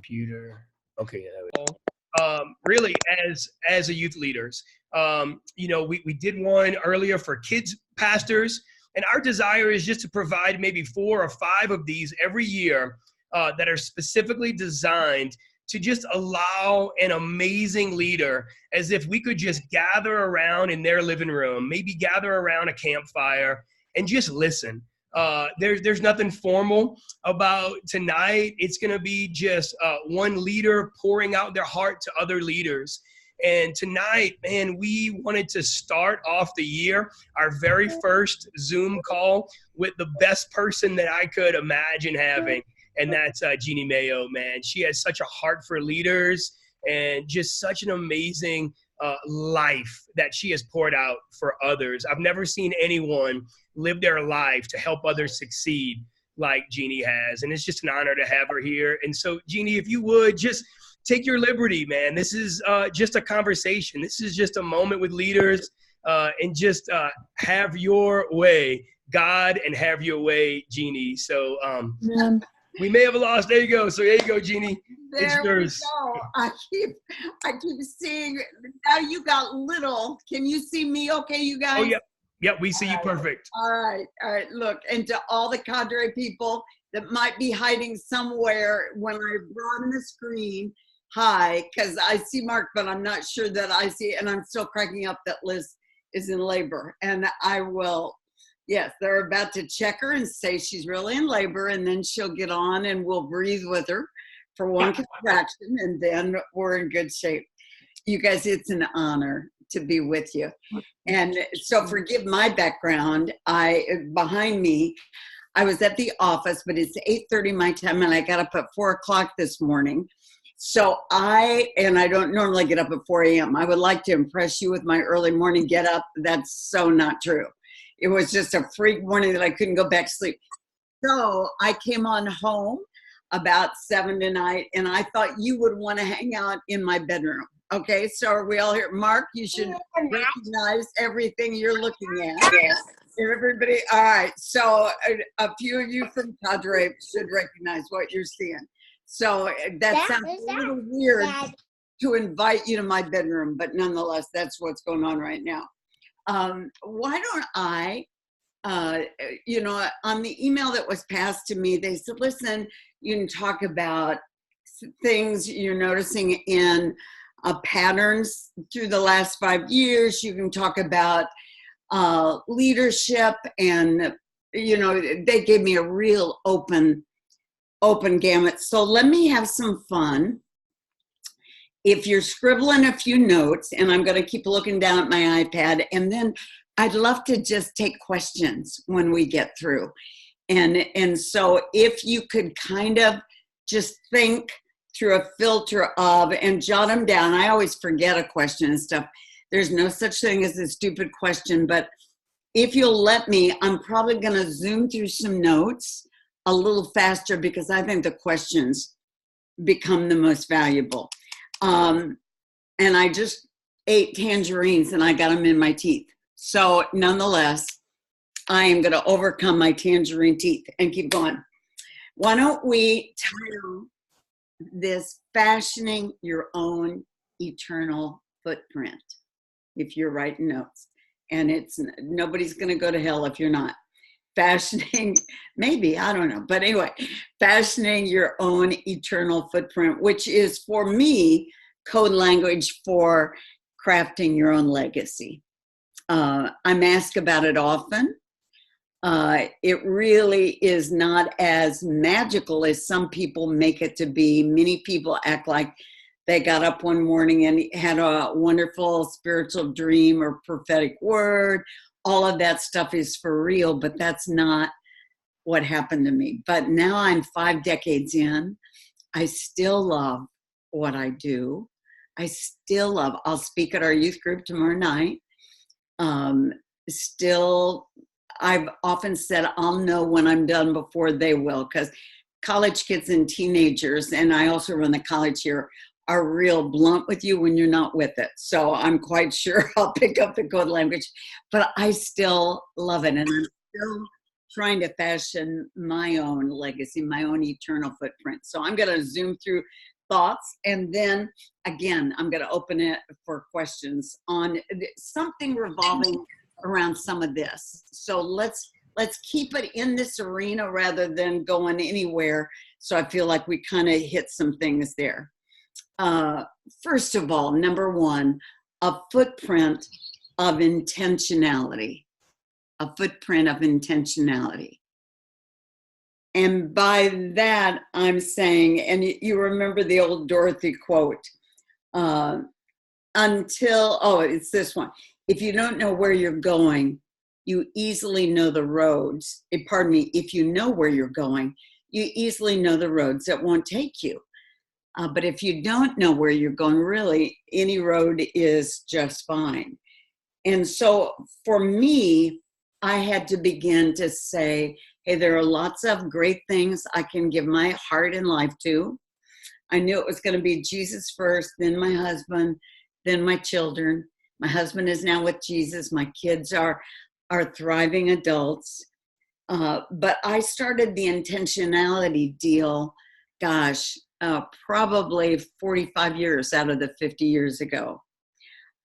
computer. Okay, yeah, there we go. Really, as a youth leaders, we did one earlier for kids pastors, and our desire is just to provide maybe 4 or 5 of these every year that are specifically designed to just allow an amazing leader, as if we could just gather around in their living room, maybe gather around a campfire and just listen. There's nothing formal about tonight. It's going to be just one leader pouring out their heart to other leaders. And tonight, man, we wanted to start off the year, our very first Zoom call, with the best person that I could imagine having. And that's Jeanne Mayo, man. She has such a heart for leaders and just such an amazing life that she has poured out for others. I've never seen anyone live their life to help others succeed like Jeanne has. And it's just an honor to have her here. And so, Jeanne, if you would just take your liberty, man. This is just a conversation. This is just a moment with leaders, and just have your way, God, and have your way, Jeanne. So we may have lost. There you go. So there you go, Jeanne. It's yours. I keep seeing. Now you got little. Can you see me okay, you guys? Oh, yeah. Yep, we see you perfect. All right. Look, and to all the cadre people that might be hiding somewhere when I broaden the screen, hi, because I see Mark, but I'm not sure that I see, and I'm still cracking up that Liz is in labor. And I will, yes, they're about to check her and say she's really in labor, and then she'll get on and we'll breathe with her for one contraction, and then we're in good shape. You guys, it's an honor to be with you. And so forgive my background. Behind me, I was at the office, but it's 8:30 my time, and I got up at 4 o'clock this morning. So I don't normally get up at 4 a.m. I would like to impress you with my early morning get up. That's so not true. It was just a freak morning that I couldn't go back to sleep. So I came on home about 7 tonight, and I thought you would want to hang out in my bedroom. Okay, so are we all here? Mark, you should recognize everything you're looking at. Yes. Everybody, all right. So a few of you from cadre should recognize what you're seeing. So that sounds a little weird to invite you to my bedroom, but nonetheless, that's what's going on right now. Why don't I, on the email that was passed to me, they said, listen, you can talk about things you're noticing in patterns through the last 5 years. You can talk about leadership, and, they gave me a real open gamut. So let me have some fun. If you're scribbling a few notes, and I'm going to keep looking down at my iPad, and then I'd love to just take questions when we get through. And so if you could kind of just think through a filter of, and jot them down. I always forget a question and stuff. There's no such thing as a stupid question, but if you'll let me, I'm probably going to zoom through some notes a little faster, because I think the questions become the most valuable. And I just ate tangerines and I got them in my teeth. So nonetheless, I am going to overcome my tangerine teeth and keep going. Why don't we title this Fashioning Your Own Eternal Footprint, if you're writing notes. And it's nobody's going to go to hell if you're not. Fashioning, maybe, I don't know. But anyway, fashioning your own eternal footprint, which is, for me, code language for crafting your own legacy. I'm asked about it often. It really is not as magical as some people make it to be. Many people act like they got up one morning and had a wonderful spiritual dream or prophetic word. All of that stuff is for real, but that's not what happened to me. But now I'm 5 decades in. I still love what I do. I still love, I'll speak at our youth group tomorrow night. I've often said I'll know when I'm done before they will, because college kids and teenagers, and I also run the college here, are real blunt with you when you're not with it. So I'm quite sure I'll pick up the code language, but I still love it. And I'm still trying to fashion my own legacy, my own eternal footprint. So I'm going to zoom through thoughts, and then again, I'm going to open it for questions on something revolving around some of this. So let's keep it in this arena rather than going anywhere. So I feel like we kind of hit some things there. First of all, number one, a footprint of intentionality. A footprint of intentionality. And by that, I'm saying, and you remember the old Dorothy quote, it's this one. If you don't know where you're going, you easily know the roads. If you know where you're going, you easily know the roads that won't take you. But if you don't know where you're going, really, any road is just fine. And so for me, I had to begin to say, hey, there are lots of great things I can give my heart and life to. I knew it was going to be Jesus first, then my husband, then my children. My husband is now with Jesus. My kids are thriving adults. But I started the intentionality deal, probably 45 years out of the 50 years ago.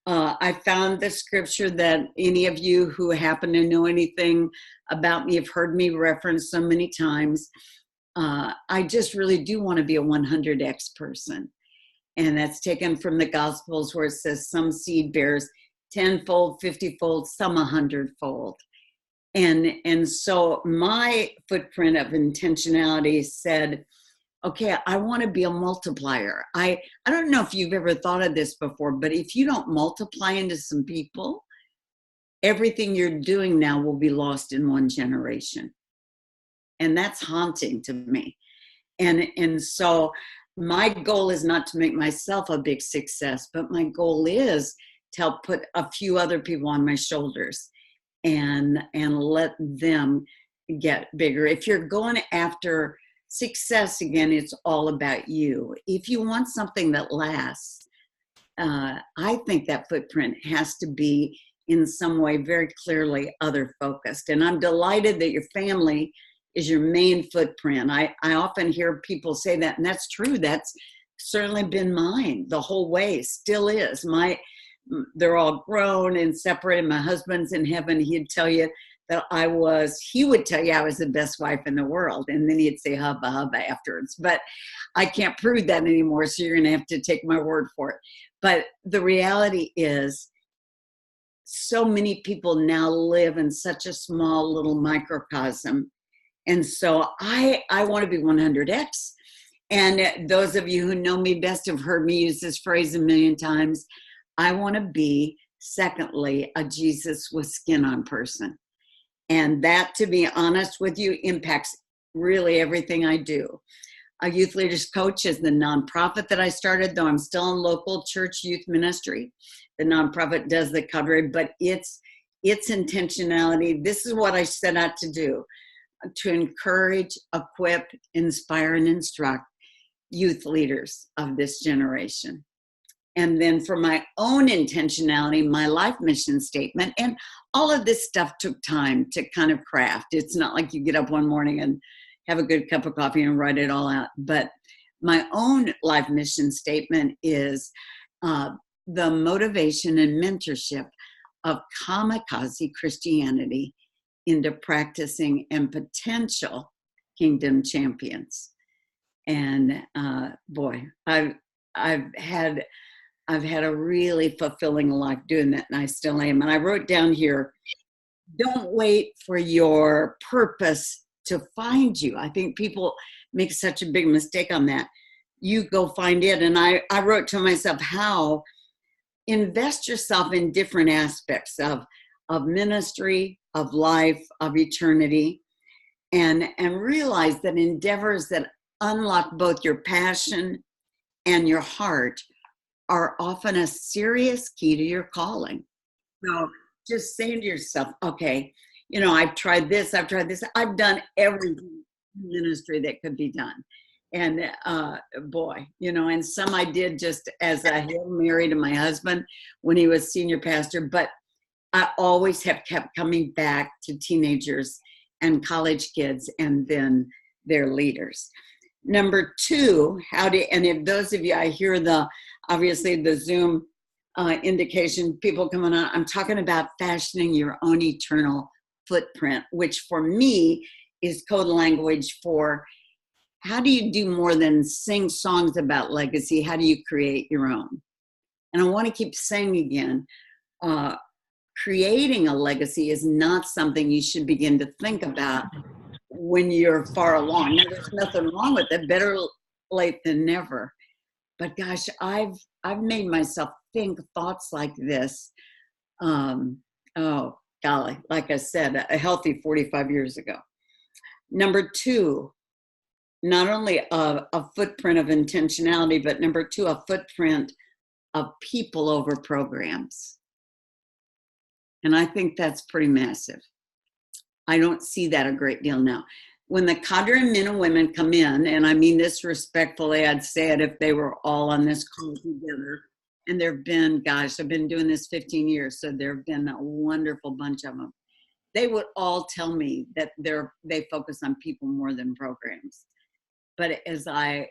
I found the scripture that any of you who happen to know anything about me have heard me reference so many times. I just really do want to be a 100x person. And that's taken from the Gospels where it says some seed bears 10-fold, 50-fold, some 100-fold. And so my footprint of intentionality said, okay, I want to be a multiplier. I don't know if you've ever thought of this before, but if you don't multiply into some people, everything you're doing now will be lost in one generation. And that's haunting to me. And so my goal is not to make myself a big success, but my goal is to help put a few other people on my shoulders and let them get bigger. If you're going after success, again, it's all about you. If you want something that lasts, I think that footprint has to be in some way very clearly other focused. And I'm delighted that your family is your main footprint. I often hear people say that, and that's true. That's certainly been mine the whole way, still is. They're all grown and separated. My husband's in heaven. He'd tell you that he would tell you I was the best wife in the world. And then he'd say hubba hubba afterwards. But I can't prove that anymore, so you're going to have to take my word for it. But the reality is, so many people now live in such a small little microcosm. And so I want to be 100X. And those of you who know me best have heard me use this phrase a million times. I want to be, secondly, a Jesus with skin on person. And that, to be honest with you, impacts really everything I do. A Youth Leaders Coach is the nonprofit that I started, though I'm still in local church youth ministry. The nonprofit does the covering, but its intentionality, this is what I set out to do, to encourage, equip, inspire, and instruct youth leaders of this generation. And then for my own intentionality, my life mission statement, and all of this stuff took time to kind of craft. It's not like you get up one morning and have a good cup of coffee and write it all out. But my own life mission statement is the motivation and mentorship of kamikaze Christianity into practicing and potential kingdom champions. And boy, I've had a really fulfilling life doing that, and I still am. And I wrote down here, don't wait for your purpose to find you. I think people make such a big mistake on that. You go find it. And I wrote to myself, how invest yourself in different aspects of ministry, of life, of eternity, and realize that endeavors that unlock both your passion and your heart are often a serious key to your calling. So just saying to yourself, okay, I've tried this, I've done every ministry that could be done. And and some I did just as a Hail Mary to my husband when he was senior pastor, but I always have kept coming back to teenagers and college kids and then their leaders. Number two, and if those of you, I hear obviously the Zoom indication, people coming on, I'm talking about fashioning your own eternal footprint, which for me is code language for how do you do more than sing songs about legacy? How do you create your own? And I want to keep saying again, creating a legacy is not something you should begin to think about when you're far along. Now, there's nothing wrong with it. Better late than never. But gosh, I've made myself think thoughts like this. Oh, golly, like I said, a healthy 45 years ago. Number two, not only a footprint of intentionality, but number two, a footprint of people over programs. And I think that's pretty massive. I don't see that a great deal now. When the cadre men and women come in, and I mean this respectfully, I'd say it if they were all on this call together. And there have been, gosh, I've been doing this 15 years, so there have been a wonderful bunch of them. They would all tell me that they focus on people more than programs. But as I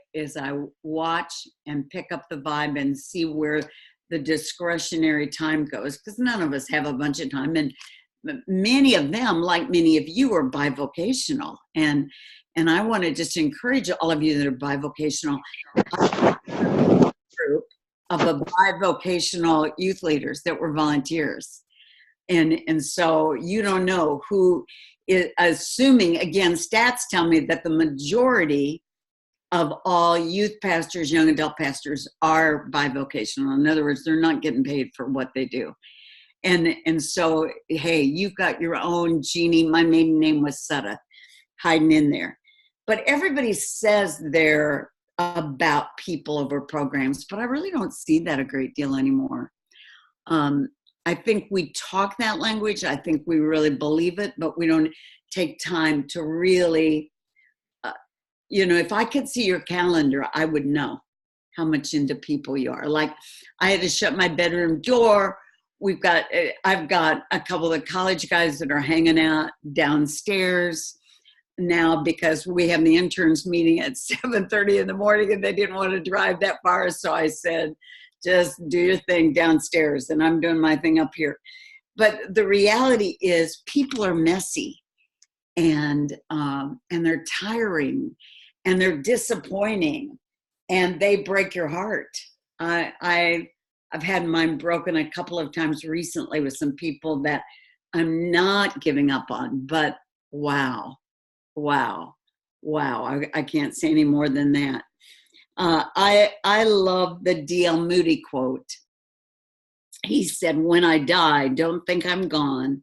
watch and pick up the vibe and see where the discretionary time goes, because none of us have a bunch of time, and many of them, like many of you, are bivocational. And I want to just encourage all of you that are bivocational, group of a bivocational youth leaders that were volunteers. And so you don't know who is, assuming, again, stats tell me that the majority of all youth pastors, young adult pastors are bivocational. In other words, they're not getting paid for what they do. And so, hey, you've got your own Jeanne. My maiden name was Sutta, hiding in there. But everybody says they're about people over programs, but I really don't see that a great deal anymore. I think we talk that language. I think we really believe it, but we don't take time to really, if I could see your calendar, I would know how much into people you are. Like, I had to shut my bedroom door. I've got a couple of college guys that are hanging out downstairs now because we have the interns meeting at 7:30 in the morning and they didn't want to drive that far. So I said, just do your thing downstairs and I'm doing my thing up here. But the reality is people are messy and they're tiring and they're disappointing and they break your heart. I've had mine broken a couple of times recently with some people that I'm not giving up on, but wow. I can't say any more than that. I love the D.L. Moody quote. He said, when I die, don't think I'm gone.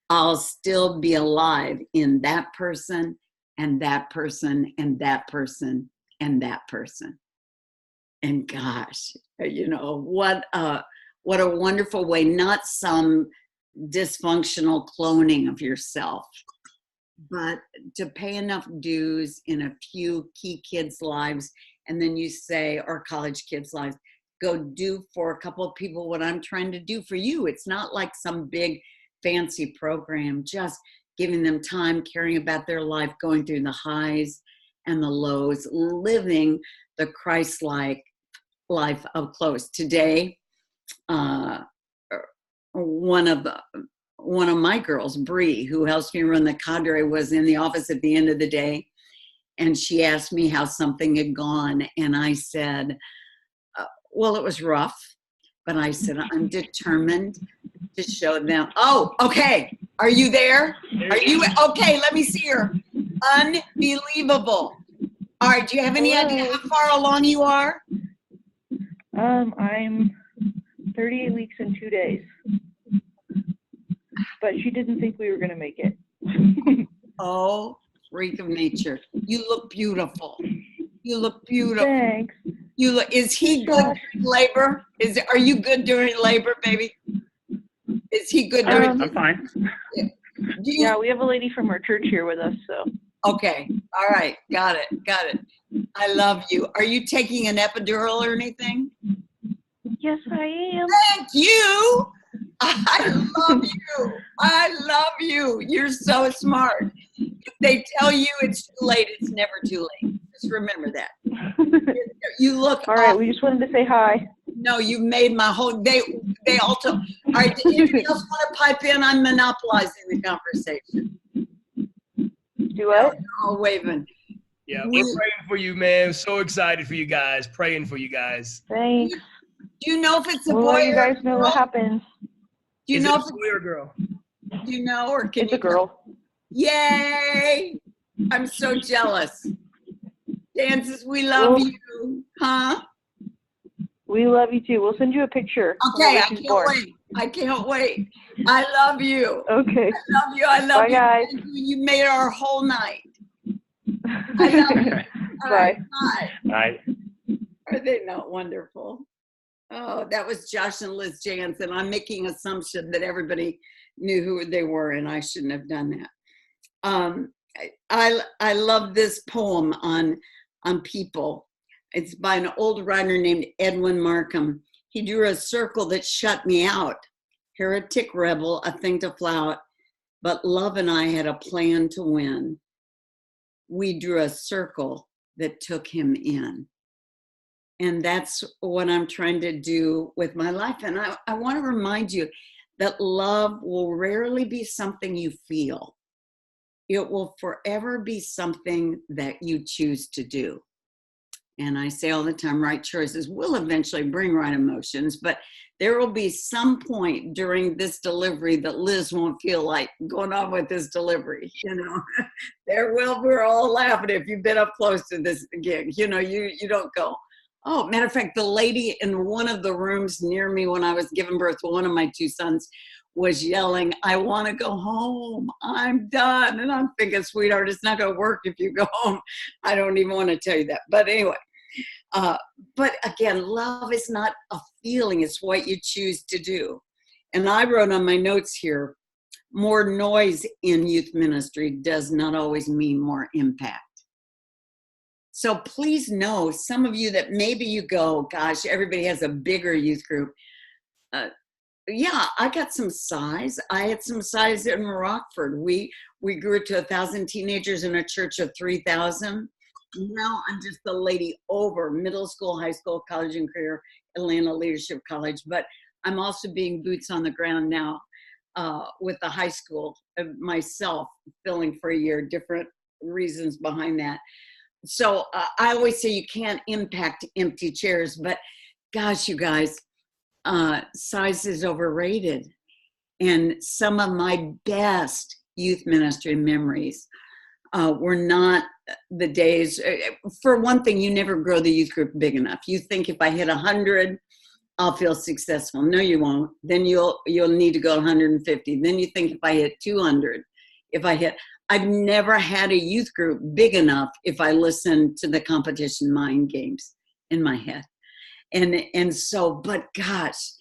I'll still be alive in that person and that person and that person and that person. And gosh, what a wonderful way, not some dysfunctional cloning of yourself, but to pay enough dues in a few key kids' lives. And then you say, or college kids' lives, go do for a couple of people what I'm trying to do for you. It's not like some big fancy program, just giving them time, caring about their life, going through the highs and the lows, living the Christ-like life up close. Today, one of my girls, Bree, who helps me run the cadre, was in the office at the end of the day, and she asked me how something had gone, and I said, well, it was rough, but I said, I'm determined to show them. Oh, okay. Are you there? Are you okay? Let me see her. Unbelievable. All right. Do you have any idea how far along you are? I'm 38 weeks and 2 days. But she didn't think we were going to make it. Oh, freak of nature. You look beautiful. You look beautiful. Thanks. Is he good during labor? Are you good during labor, baby? Is he good during I'm fine. Yeah, we have a lady from our church here with us, so. Okay. All right. Got it. I love you. Are you taking an epidural or anything? Yes, I am. Thank you. I love you. You're so smart. If they tell you it's too late, it's never too late. Just remember that. You look All right, awesome. we just wanted to say hi. No, you made my whole day. They also. All right, did anybody else want to pipe in? I'm monopolizing the conversation. Do what? Oh, waving. Yeah, we're praying for you, man. So excited for you guys. Praying for you guys. Thanks. Do you know if it's a We'll boy let you or guys a know girl? what happens. Do you Is know it if a boy or a girl? do you know or can It's you? a girl. Yay! I'm so jealous. Dances, we love you, huh? We love you too. We'll send you a picture. Okay, I she's can't born. wait. I can't wait. I love you. Okay. I love you. I love Bye, you. guys. Thank you. You made our whole night. I love you. All right, bye. Bye. Are they not wonderful? Oh, that was Josh and Liz Jansen. I'm making assumption that everybody knew who they were, and I shouldn't have done that. I love this poem on people. It's by an old writer named Edwin Markham. He drew a circle that shut me out. Heretic rebel, a thing to flout, but love and I had a plan to win. We drew a circle that took him in. And that's what I'm trying to do with my life. And I want to remind you that love will rarely be something you feel. It will forever be something that you choose to do. And I say all the time, right choices will eventually bring right emotions, but there will be some point during this delivery that Liz won't feel like going on with this delivery, you know. We're all laughing if you've been up close to this gig, you know, you don't go. Oh, matter of fact, the lady in one of the rooms near me when I was giving birth to one of my two sons was yelling, I want to go home. I'm done. And I'm thinking, sweetheart, it's not going to work if you go home. I don't even want to tell you that. But anyway, but again, love is not a feeling. It's what you choose to do. And I wrote on my notes here, more noise in youth ministry does not always mean more impact. So please know, some of you that maybe you go, gosh, everybody has a bigger youth group. Yeah, I got some size. I had some size in Rockford. We grew to 1,000 teenagers in a church of 3,000. Now I'm just the lady over middle school, high school, college and career, Atlanta Leadership College. But I'm also being boots on the ground now with the high school myself, filling for a year, different reasons behind that. So I always say you can't impact empty chairs, but gosh, you guys, size is overrated. And some of my best youth ministry memories were not the days. For one thing, you never grow the youth group big enough. You think if I hit 100, I'll feel successful. No, you won't. Then you'll need to go 150. Then you think if I hit 200, I've never had a youth group big enough if I listen to the competition mind games in my head. And so, but gosh,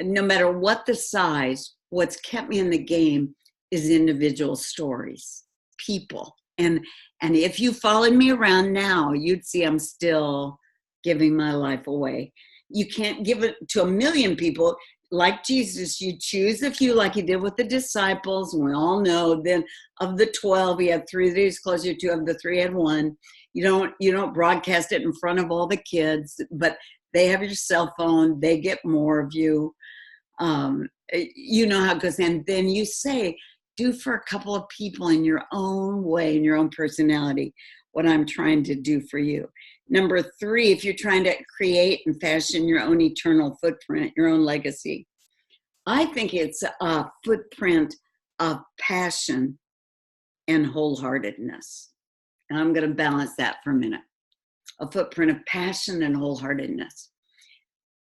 no matter what the size, what's kept me in the game is individual stories, people. And if you followed me around now, you'd see I'm still giving my life away. You can't give it to a million people. Like Jesus, you choose a few, like he did with the disciples. And we all know then of the 12, he had 3 that he was closer to. Of the 3, had 1. You don't broadcast it in front of all the kids, but they have your cell phone. They get more of you. You know how it goes. And then you say, do for a couple of people in your own way, in your own personality, what I'm trying to do for you. Number 3, if you're trying to create and fashion your own eternal footprint, your own legacy, I think it's a footprint of passion and wholeheartedness. And I'm going to balance that for a minute. A footprint of passion and wholeheartedness.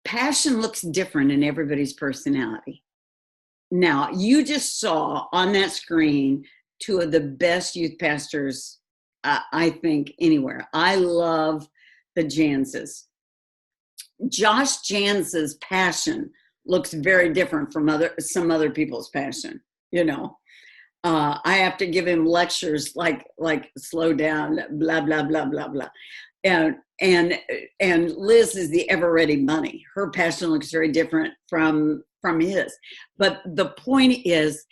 Passion looks different in everybody's personality. Now, you just saw on that screen 2 of the best youth pastors, I think, anywhere. I love the Janses. Josh Jansen's passion looks very different from some other people's passion, you know. I have to give him lectures like slow down, blah, blah, blah, blah, blah. And Liz is the ever ready bunny. Her passion looks very different from his. But the point is,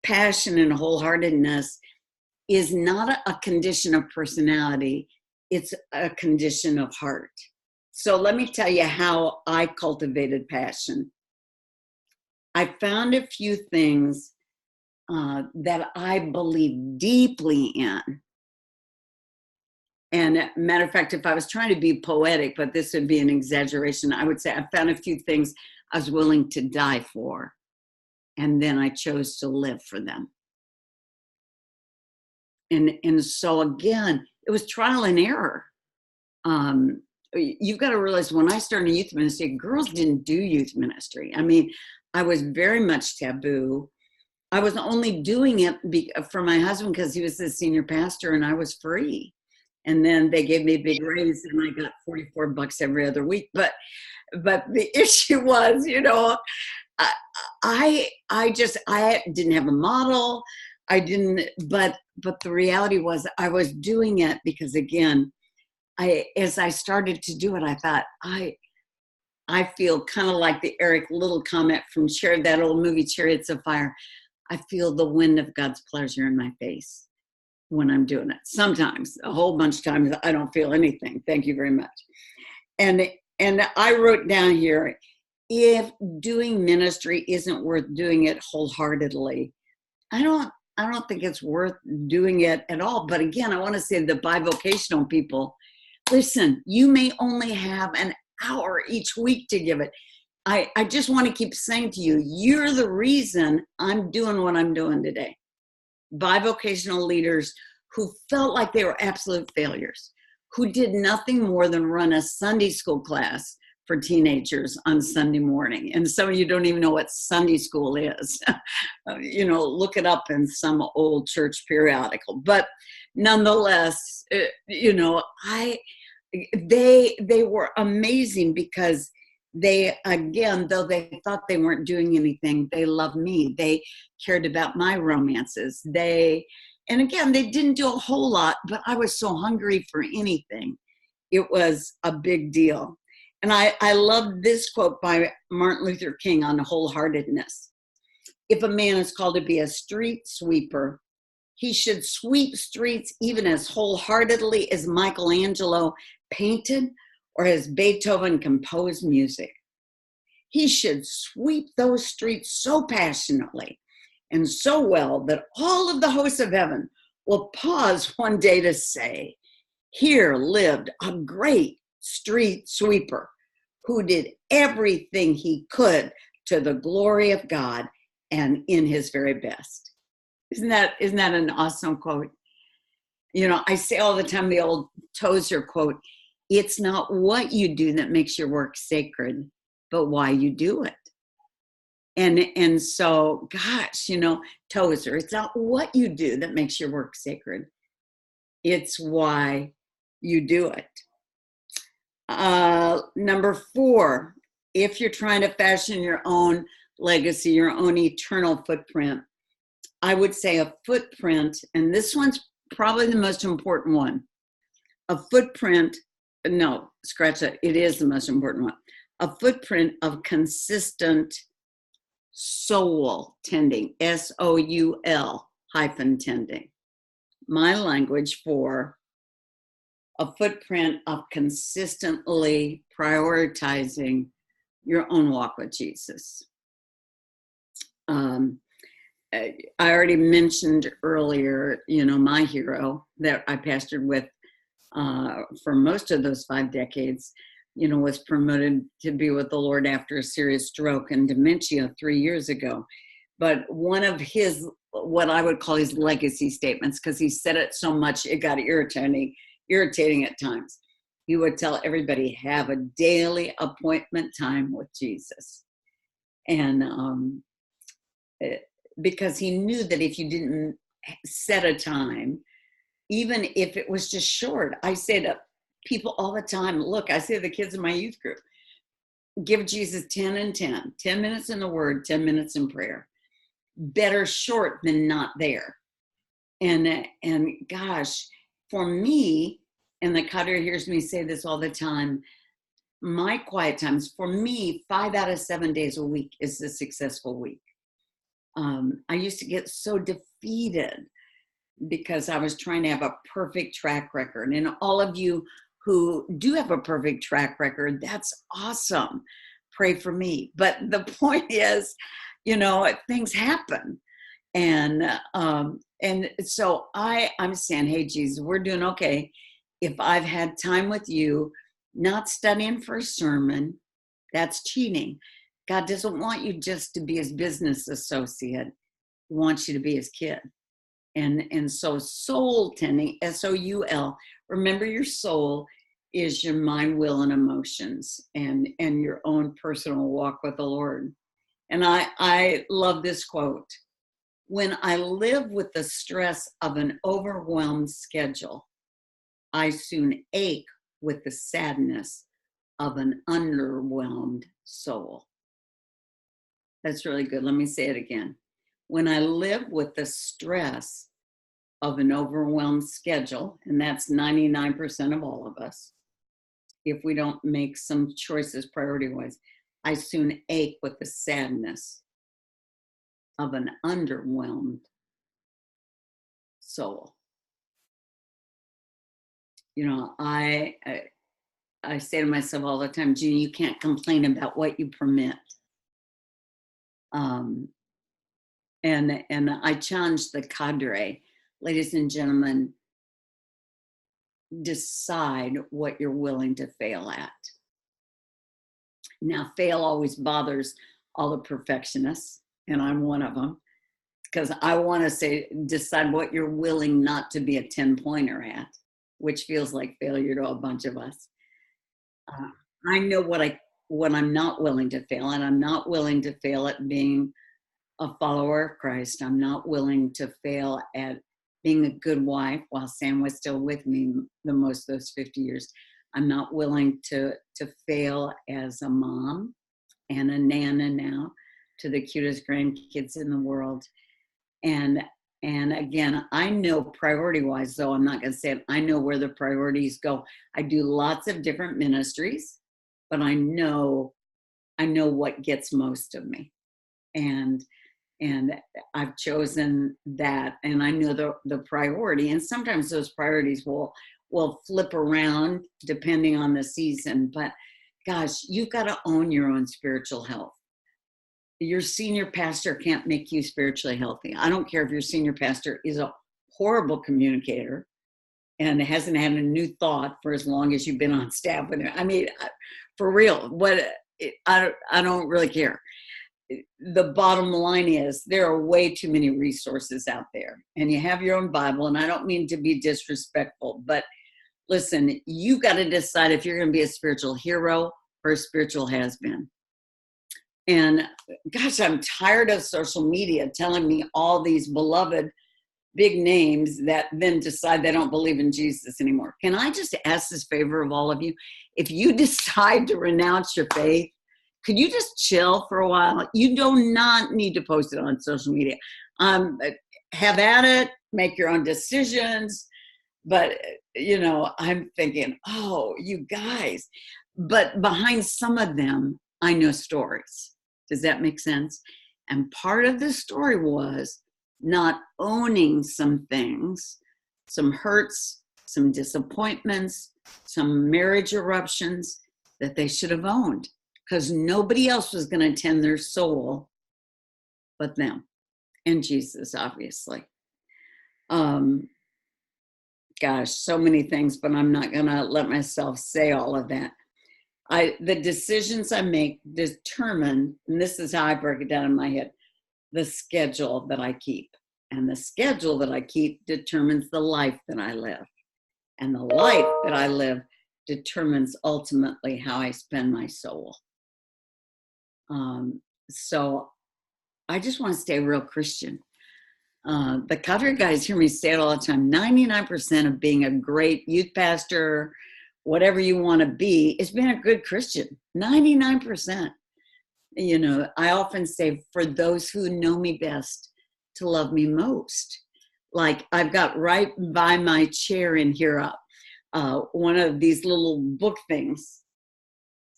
passion and wholeheartedness is not a condition of personality. It's a condition of heart. So let me tell you how I cultivated passion. I found a few things that I believe deeply in. And matter of fact, if I was trying to be poetic, but this would be an exaggeration, I would say I found a few things I was willing to die for. And then I chose to live for them. And so again, it was trial and error. You've got to realize when I started youth ministry, girls didn't do youth ministry. I mean, I was very much taboo. I was only doing it for my husband because he was the senior pastor and I was free. And then they gave me a big raise and I got $44 every other week. But the issue was, you know, I didn't have a model. But the reality was I was doing it because, again, as I started to do it, I thought, I feel kind of like the Eric Little comment from that old movie, Chariots of Fire. I feel the wind of God's pleasure in my face when I'm doing it. Sometimes, a whole bunch of times, I don't feel anything. Thank you very much. And I wrote down here, if doing ministry isn't worth doing it wholeheartedly, I don't think it's worth doing it at all. But again, I want to say the bivocational people, listen, you may only have an hour each week to give it. I just want to keep saying to you, you're the reason I'm doing what I'm doing today. Bivocational leaders who felt like they were absolute failures, who did nothing more than run a Sunday school class for teenagers on Sunday morning. And some of you don't even know what Sunday school is. You know, look it up in some old church periodical. But nonetheless, you know, they were amazing because they, again, though they thought they weren't doing anything, they loved me. They cared about my romances. And again, they didn't do a whole lot, but I was so hungry for anything. It was a big deal. And I love this quote by Martin Luther King on wholeheartedness. If a man is called to be a street sweeper, he should sweep streets even as wholeheartedly as Michelangelo painted or as Beethoven composed music. He should sweep those streets so passionately and so well that all of the hosts of heaven will pause one day to say, here lived a great street sweeper who did everything he could to the glory of God and in his very best. Isn't that an awesome quote? You know, I say all the time the old Tozer quote, it's not what you do that makes your work sacred, but why you do it. And so, gosh, you know, Tozer, it's not what you do that makes your work sacred. It's why you do it. Number 4, if you're trying to fashion your own legacy, your own eternal footprint, I would say a footprint, and this one's probably the most important one. A footprint, no, scratch that, it is the most important one. A footprint of consistent soul tending, SOUL -tending. My language for a footprint of consistently prioritizing your own walk with Jesus. I already mentioned earlier, you know, my hero that I pastored with for most of those 5 decades, you know, was promoted to be with the Lord after a serious stroke and dementia 3 years ago. But one of his, what I would call his legacy statements, because he said it so much, it got irritating at times. He would tell everybody, have a daily appointment time with Jesus. And because he knew that if you didn't set a time, even if it was just short, I say to people all the time, look, I say to the kids in my youth group, give Jesus 10 and 10, 10 minutes in the word, 10 minutes in prayer. Better short than not there. And gosh, for me, and the Qadir hears me say this all the time, my quiet times, for me, 5 out of 7 days a week is a successful week. I used to get so defeated because I was trying to have a perfect track record. And all of you who do have a perfect track record, that's awesome. Pray for me. But the point is, things happen. And so I'm saying, hey, Jesus, we're doing okay. If I've had time with you, not studying for a sermon, that's cheating. God doesn't want you just to be his business associate. He wants you to be his kid. And so soul tending, SOUL, remember your soul is your mind, will, and emotions and your own personal walk with the Lord. And I love this quote. When I live with the stress of an overwhelmed schedule, I soon ache with the sadness of an underwhelmed soul. That's really good. Let me say it again. When I live with the stress of an overwhelmed schedule, and that's 99% of all of us, if we don't make some choices priority-wise, I soon ache with the sadness of an underwhelmed soul. I say to myself all the time, Jeanne, you can't complain about what you permit. And I challenge the cadre, ladies and gentlemen, decide what you're willing to fail at. Now, fail always bothers all the perfectionists, and I'm one of them, because I want to say, decide what you're willing not to be a 10-pointer at, which feels like failure to a bunch of us. I know what I'm not willing to fail, and I'm not willing to fail at being a follower of Christ. I'm not willing to fail at being a good wife while Sam was still with me the most of those 50 years. I'm not willing to fail as a mom and a nana now to the cutest grandkids in the world. And again, I know priority-wise, though I'm not going to say it, I know where the priorities go. I do lots of different ministries, but I know what gets most of me. And I've chosen that, and I know the priority, and sometimes those priorities will flip around depending on the season, but gosh, you've got to own your own spiritual health. Your senior pastor can't make you spiritually healthy. I don't care if your senior pastor is a horrible communicator and hasn't had a new thought for as long as you've been on staff with him. I mean, for real, I don't really care. The bottom line is there are way too many resources out there, and you have your own Bible, and I don't mean to be disrespectful, but listen, you got to decide if you're going to be a spiritual hero or a spiritual has-been. And gosh, I'm tired of social media telling me all these beloved big names that then decide they don't believe in Jesus anymore. Can I just ask this favor of all of you? If you decide to renounce your faith, could you just chill for a while? You do not need to post it on social media. Have at it, make your own decisions. But, I'm thinking, oh, you guys. But behind some of them, I know stories. Does that make sense? And part of the story was not owning some things, some hurts, some disappointments, some marriage eruptions that they should have owned, because nobody else was going to tend their soul but them and Jesus, obviously. Gosh, so many things, but I'm not going to let myself say all of that. The decisions I make determine, and this is how I break it down in my head, the schedule that I keep. And the schedule that I keep determines the life that I live. And the life that I live determines ultimately how I spend my soul. So I just want to stay real Christian. The cadre guys hear me say it all the time. 99% of being a great youth pastor, whatever you want to be, is being a good Christian. 99%. I often say, for those who know me best, to love me most. Like, I've got right by my chair in here one of these little book things.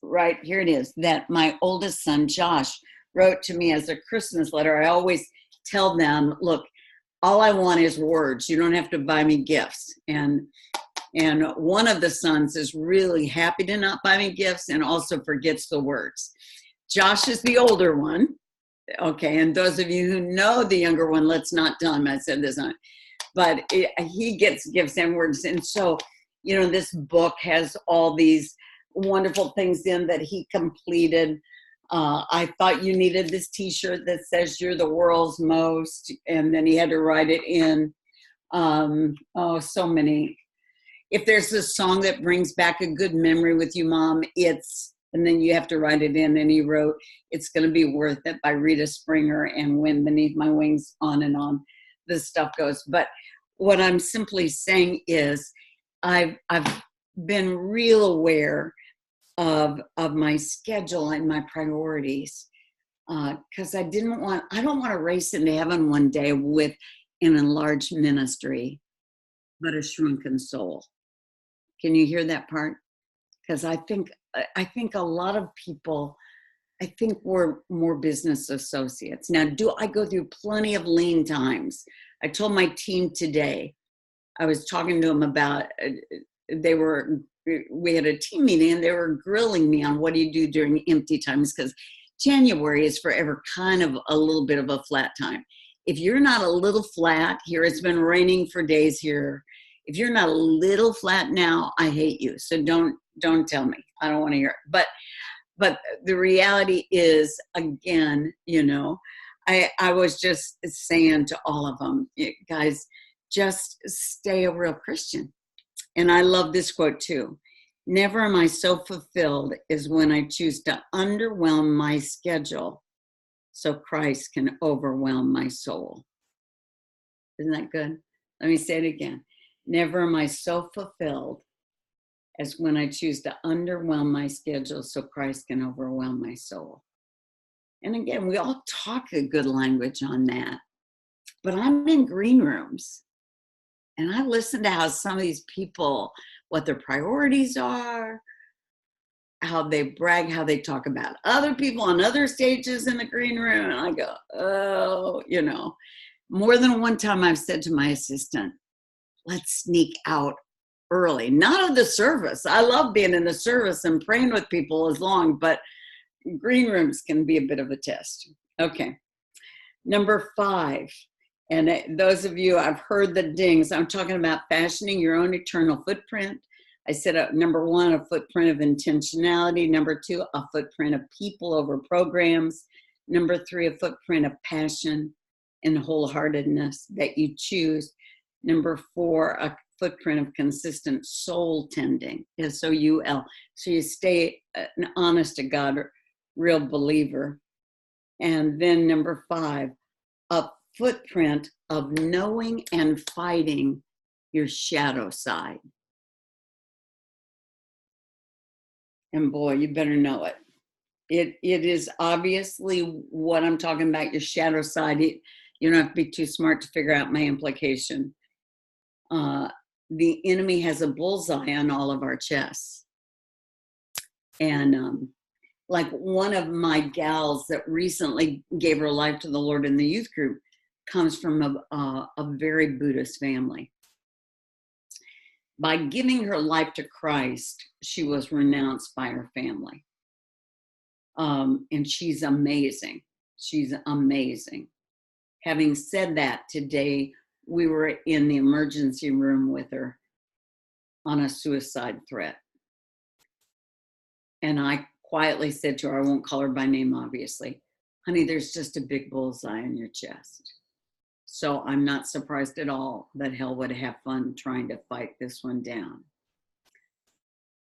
Right here it is, that my oldest son, Josh, wrote to me as a Christmas letter. I always tell them, look, all I want is words. You don't have to buy me gifts. And one of the sons is really happy to not buy me gifts and also forgets the words. Josh is the older one. Okay, and those of you who know the younger one, let's not tell him I said this on. But he gets gifts and words. And so, you know, this book has all these wonderful things in that he completed. I thought you needed this t-shirt that says you're the world's most, and then he had to write it in. So many. If there's a song that brings back a good memory with you, Mom, it's, and then you have to write it in. And he wrote, It's Gonna Be Worth It by Rita Springer, and Wind Beneath My Wings, on and on. This stuff goes. But what I'm simply saying is I've been real aware of my schedule and my priorities, because I don't want to race into heaven one day with an enlarged ministry, but a shrunken soul. Can you hear that part? Because I think a lot of people, I think we're more business associates. Now, do I go through plenty of lean times? I told my team today, I was talking to them about, we had a team meeting and they were grilling me on what do you do during empty times, because January is forever kind of a little bit of a flat time. If you're not a little flat here, it's been raining for days here. If you're not a little flat now, I hate you. So don't tell me. I don't want to hear it. But the reality is, again, you know, I was just saying to all of them, guys, just stay a real Christian. And I love this quote too. Never am I so fulfilled as when I choose to underwhelm my schedule so Christ can overwhelm my soul. Isn't that good? Let me say it again. Never am I so fulfilled as when I choose to underwhelm my schedule so Christ can overwhelm my soul. And again, we all talk a good language on that. But I'm in green rooms and I listen to how some of these people, what their priorities are, how they brag, how they talk about other people on other stages in the green room. And I go, oh, you know, more than one time I've said to my assistant, let's sneak out early, not of the service. I love being in the service and praying with people as long, but green rooms can be a bit of a test. Okay. Number 5. And those of you, I've heard the dings. I'm talking about fashioning your own eternal footprint. I said, number 1, a footprint of intentionality. Number 2, a footprint of people over programs. Number 3, a footprint of passion and wholeheartedness that you choose. Number 4, a footprint of consistent soul tending, S-O-U-L. So you stay an honest to God, real believer. And then number 5, a footprint of knowing and fighting your shadow side. And boy, you better know it. It is obviously what I'm talking about, your shadow side. You don't have to be too smart to figure out my implication. The enemy has a bullseye on all of our chests. And like one of my gals that recently gave her life to the Lord in the youth group comes from a very Buddhist family. By giving her life to Christ, she was renounced by her family. And she's amazing. She's amazing. Having said that, today we were in the emergency room with her on a suicide threat. And I quietly said to her, I won't call her by name, obviously, honey, there's just a big bullseye on your chest. So I'm not surprised at all that hell would have fun trying to fight this one down.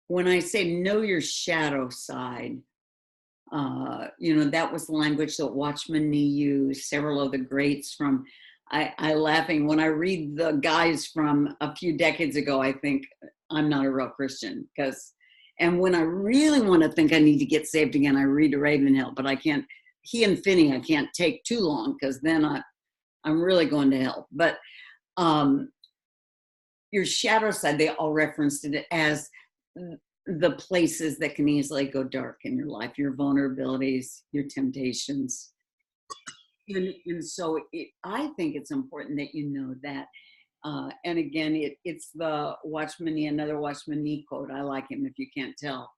When I say know your shadow side, that was the language that Watchman Nee used, several of the greats from, I laughing, when I read the guys from a few decades ago, I think I'm not a real Christian, and when I really want to think I need to get saved again, I read Ravenhill, but I can't, he and Finney, I can't take too long because then I'm really going to hell. But your shadow side, they all referenced it as the places that can easily go dark in your life, your vulnerabilities, your temptations. And so I think it's important that you know that. And again, it's the Watchman Nee, another Watchman Nee quote. I like him if you can't tell.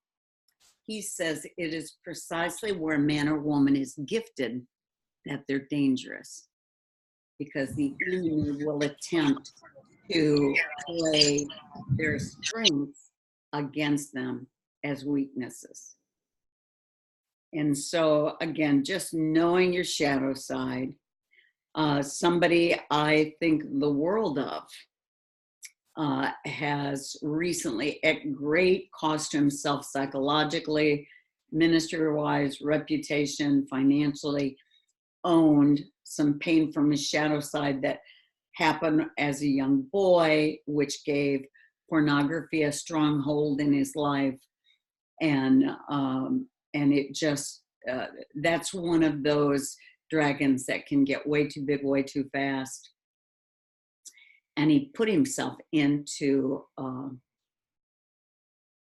He says, it is precisely where a man or woman is gifted that they're dangerous, because the enemy will attempt to play their strengths against them as weaknesses. And so, again, just knowing your shadow side, somebody I think the world of has recently, at great cost to himself psychologically, ministry-wise, reputation, financially, owned some pain from his shadow side that happened as a young boy, which gave pornography a strong hold in his life. And it just, that's one of those dragons that can get way too big, way too fast. And he put himself into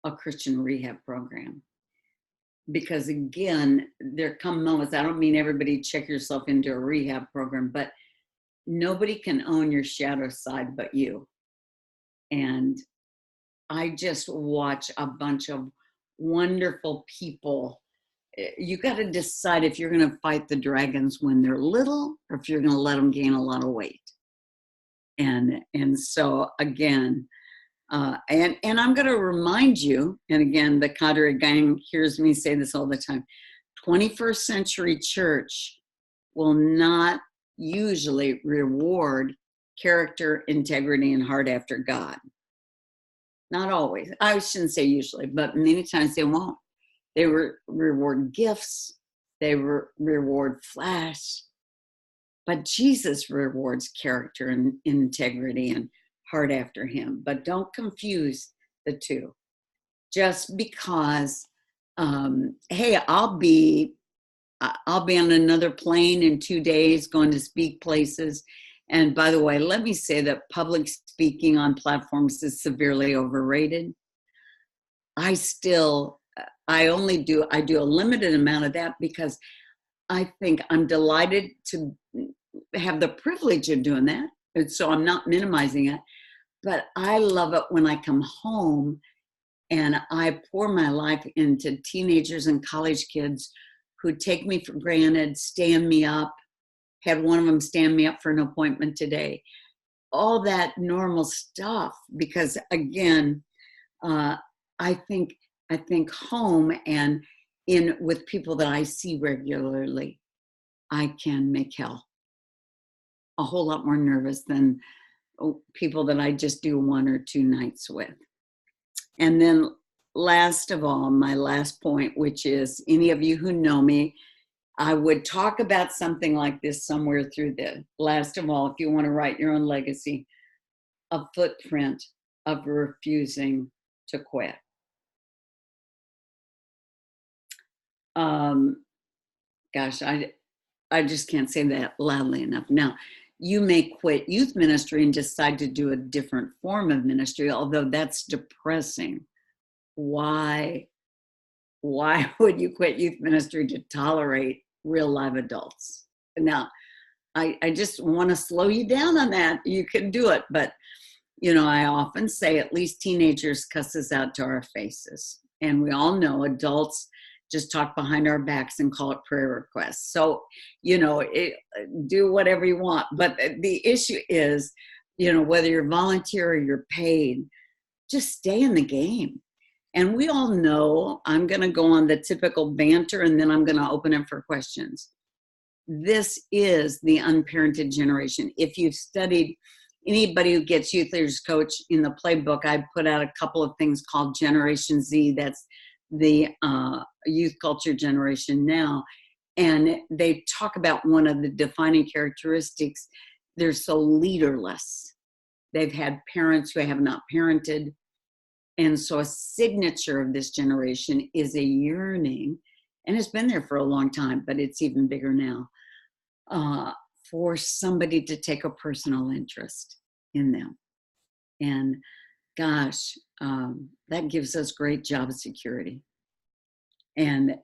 a Christian rehab program. Because again, there come moments, I don't mean everybody check yourself into a rehab program, but nobody can own your shadow side but you. And I just watch a bunch of wonderful people. You got to decide if you're going to fight the dragons when they're little, or if you're going to let them gain a lot of weight. And so again, and I'm going to remind you, and again, the cadre gang hears me say this all the time, 21st century church will not usually reward character, integrity, and heart after God. Not always. I shouldn't say usually, but many times they won't. They reward gifts. They reward flash. But Jesus rewards character and integrity and heart after him. But don't confuse the two. Just because, hey, I'll be on another plane in 2 days going to speak places. And by the way, let me say that public speaking on platforms is severely overrated. I do a limited amount of that because I think I'm delighted to have the privilege of doing that. And so I'm not minimizing it, but I love it when I come home and I pour my life into teenagers and college kids who take me for granted, stand me up. Had one of them stand me up for an appointment today. All that normal stuff, because again, I think home and with people that I see regularly, I can make hell a whole lot more nervous than people that I just do 1 or 2 nights with. And then last of all, my last point, which is any of you who know me, I would talk about something like this somewhere through the last of all, if you want to write your own legacy, a footprint of refusing to quit. Gosh, I just can't say that loudly enough. Now, you may quit youth ministry and decide to do a different form of ministry, although that's depressing. Why would you quit youth ministry to tolerate real live adults? Now, I just want to slow you down on that. You can do it, but I often say at least teenagers cuss us out to our faces. And we all know adults just talk behind our backs and call it prayer requests. So, do whatever you want. But the issue is, whether you're volunteer or you're paid, just stay in the game. And we all know, I'm going to go on the typical banter and then I'm going to open it for questions. This is the unparented generation. If you've studied, anybody who gets youth leaders coach in the playbook, I put out a couple of things called Generation Z. That's the youth culture generation now. And they talk about one of the defining characteristics. They're so leaderless. They've had parents who have not parented. And so a signature of this generation is a yearning, and it's been there for a long time, but it's even bigger now, for somebody to take a personal interest in them. And gosh, that gives us great job security. And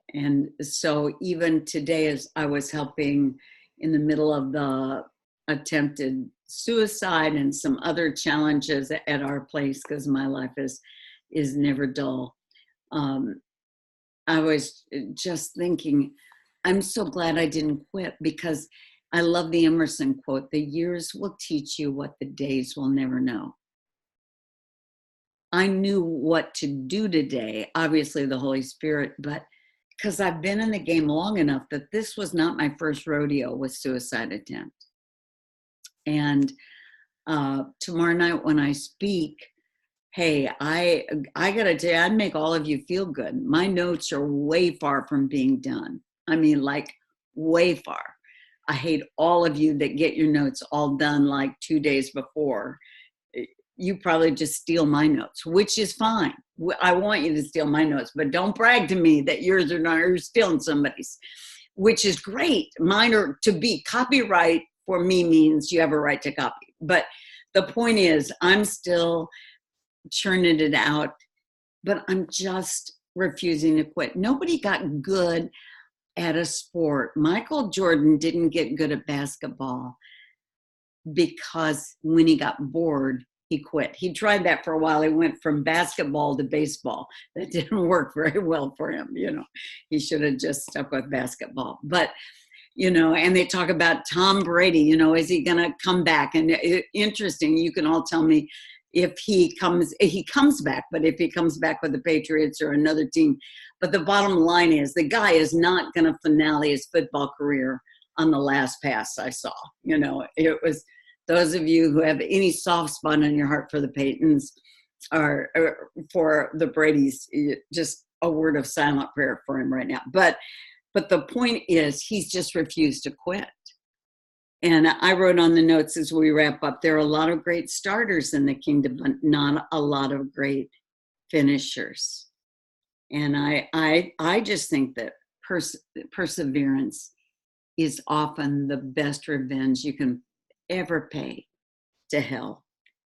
so even today, as I was helping in the middle of the attempted suicide and some other challenges at our place, because my life is never dull. I was just thinking, I'm so glad I didn't quit, because I love the Emerson quote, "The years will teach you what the days will never know." I knew what to do today, obviously the Holy Spirit, but because I've been in the game long enough that this was not my first rodeo with suicide attempt. And tomorrow night when I speak, hey, I gotta tell you, I'd make all of you feel good. My notes are way far from being done. I mean, like way far. I hate all of you that get your notes all done like 2 days before. You probably just steal my notes, which is fine. I want you to steal my notes, but don't brag to me that yours are not, you're stealing somebody's, which is great. Mine are to be copyright for me means you have a right to copy. But the point is, I'm still churning it out, but I'm just refusing to quit. Nobody got good at a sport. Michael Jordan didn't get good at basketball because when he got bored, he quit. He tried that for a while. He went from basketball to baseball. That didn't work very well for him. You know, he should have just stuck with basketball. But, you know, and they talk about Tom Brady, you know, is he going to come back? And interesting, you can all tell me if he comes back, but if he comes back with the Patriots or another team. But the bottom line is the guy is not going to finale his football career on the last pass I saw. You know, it was, those of you who have any soft spot in your heart for the Paytons or for the Bradys, just a word of silent prayer for him right now. But the point is, he's just refused to quit. And I wrote on the notes as we wrap up, there are a lot of great starters in the kingdom, but not a lot of great finishers. And I just think that perseverance is often the best revenge you can ever pay to hell.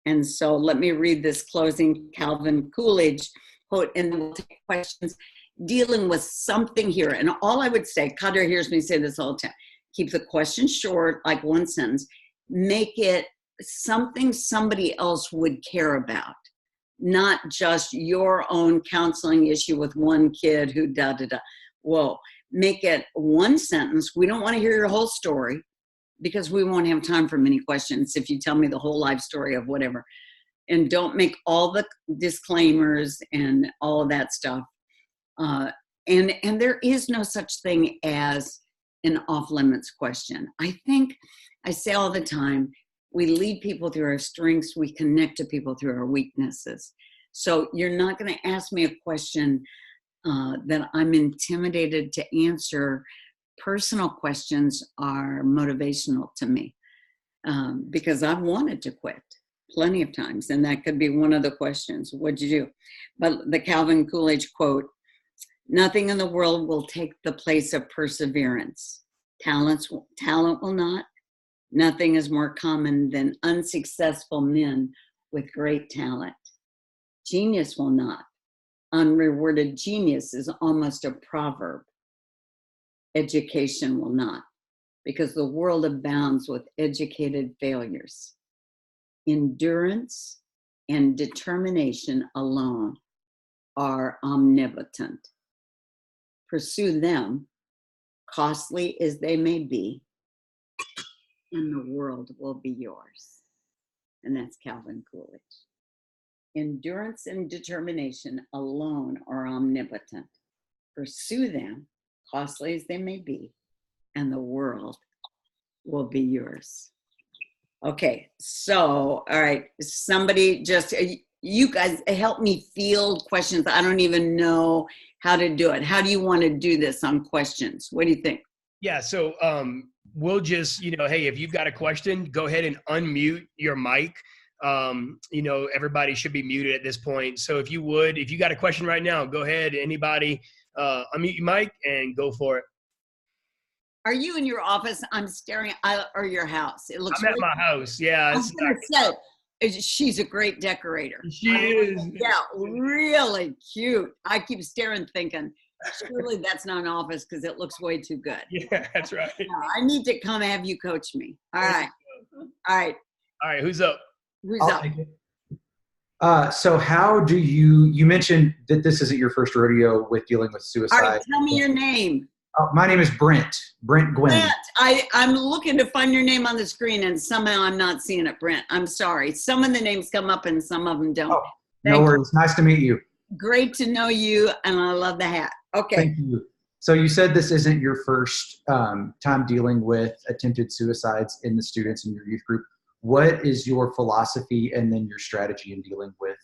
And so let me read this closing Calvin Coolidge quote, and then we'll take questions dealing with something here. And all I would say, Kader hears me say this all the time, keep the question short, like one sentence, make it something somebody else would care about, not just your own counseling issue with one kid who da-da-da. Whoa, make it one sentence. We don't want to hear your whole story, because we won't have time for many questions if you tell me the whole life story of whatever. And don't make all the disclaimers and all of that stuff. And there is no such thing as an off-limits question. I think, I say all the time, we lead people through our strengths, we connect to people through our weaknesses. So you're not going to ask me a question that I'm intimidated to answer. Personal questions are motivational to me because I've wanted to quit plenty of times, and that could be one of the questions. What'd you do? But the Calvin Coolidge quote, nothing in the world will take the place of perseverance. Talent will not. Nothing is more common than unsuccessful men with great talent. Genius will not. Unrewarded genius is almost a proverb. Education will not, because the world abounds with educated failures. Endurance and determination alone are omnipotent. Pursue them, costly as they may be, and the world will be yours. And that's Calvin Coolidge. Endurance and determination alone are omnipotent. Pursue them, costly as they may be, and the world will be yours. Okay, so, all right, somebody just, you guys help me field questions. I don't even know how to do it. How do you want to do this on questions? What do you think? Yeah, so we'll just, hey, if you've got a question, go ahead and unmute your mic. Everybody should be muted at this point. So if you got a question right now, go ahead, anybody, unmute your mic and go for it. Are you in your office? I'm staring at, or your house. It looks. I'm at my house. Yeah. I was gonna say, she's a great decorator. She is. Yeah, really cute. I keep staring, thinking, Surely that's not an office because it looks way too good. Yeah, that's right. No, I need to come have you coach me. All right. All right, who's up? Who's I'll up? take it. So how do you mentioned that this isn't your first rodeo with dealing with suicide. All right, tell me your name. My name is Brent Gwynn. Brent, I'm looking to find your name on the screen and somehow I'm not seeing it, Brent. I'm sorry. Some of the names come up and some of them don't. Oh, no worries. Nice to meet you. Great to know you, and I love the hat. Okay. Thank you. So you said this isn't your first time dealing with attempted suicides in the students in your youth group. What is your philosophy and then your strategy in dealing with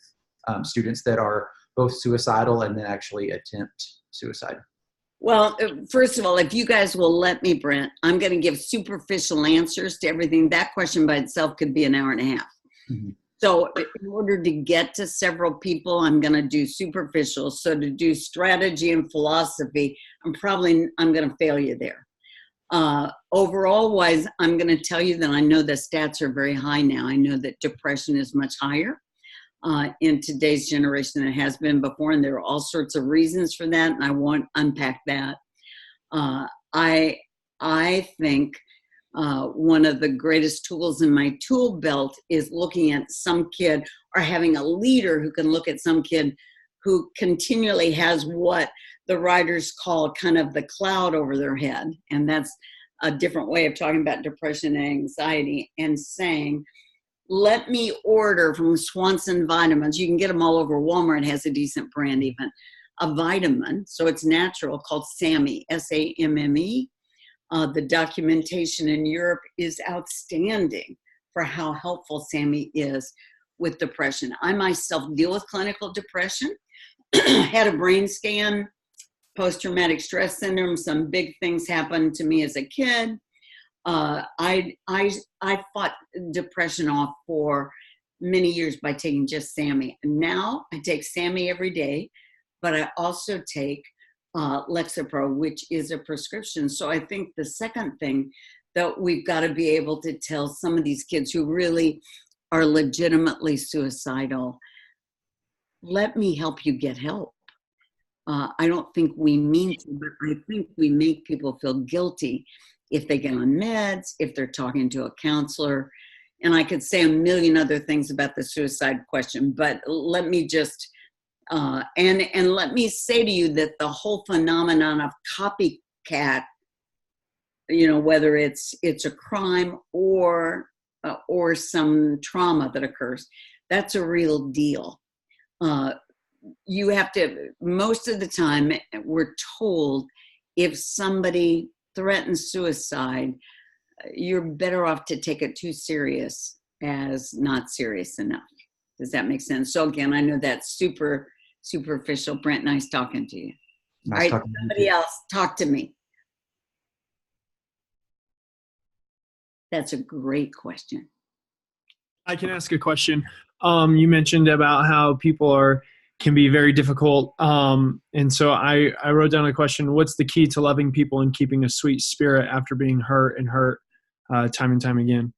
students that are both suicidal and then actually attempt suicide? Well, first of all, if you guys will let me, Brent, I'm going to give superficial answers to everything. That question by itself could be an hour and a half. Mm-hmm. So in order to get to several people, I'm going to do superficial. So to do strategy and philosophy, I'm going to fail you there. Overall wise, I'm going to tell you that I know the stats are very high now. I know that depression is much higher in today's generation than it has been before, and there are all sorts of reasons for that, and I won't unpack that. I think one of the greatest tools in my tool belt is looking at some kid or having a leader who can look at some kid who continually has what the writers call kind of the cloud over their head, and that's a different way of talking about depression and anxiety, and saying, let me order from Swanson Vitamins. You can get them all over Walmart. It has a decent brand even. A vitamin, so it's natural, called SAMe, S-A-M-M-E. The documentation in Europe is outstanding for how helpful SAMe is with depression. I myself deal with clinical depression, had a brain scan, post-traumatic stress syndrome. Some big things happened to me as a kid. I fought depression off for many years by taking just SAMe. Now I take SAMe every day, but I also take Lexapro, which is a prescription. So I think the second thing that we've got to be able to tell some of these kids who really are legitimately suicidal, let me help you get help. I don't think we mean to, but I think we make people feel guilty if they get on meds, if they're talking to a counselor. And I could say a million other things about the suicide question, but let me just, and let me say to you that the whole phenomenon of copycat, whether it's a crime or some trauma that occurs, that's a real deal. You have to, most of the time, we're told if somebody threatens suicide, you're better off to take it too serious as not serious enough. Does that make sense? So again, I know that's superficial. Brent, nice talking to you. Nice All right, somebody else, talk to me. That's a great question. I can ask a question. You mentioned about how people can be very difficult. And so I wrote down a question. What's the key to loving people and keeping a sweet spirit after being hurt time and time again?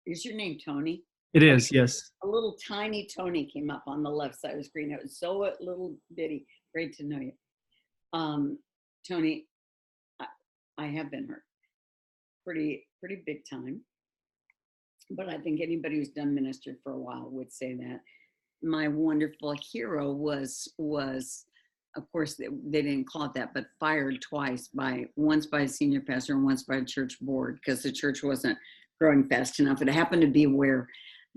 Is your name Tony? It is, yes. A little tiny Tony came up on the left side of the screen. It was so little bitty. Great to know you. Tony, I have been hurt pretty big time. But I think anybody who's done ministry for a while would say that. My wonderful hero was of course they didn't call it that, but fired twice, once by a senior pastor and once by a church board, because the church wasn't growing fast enough. It happened to be where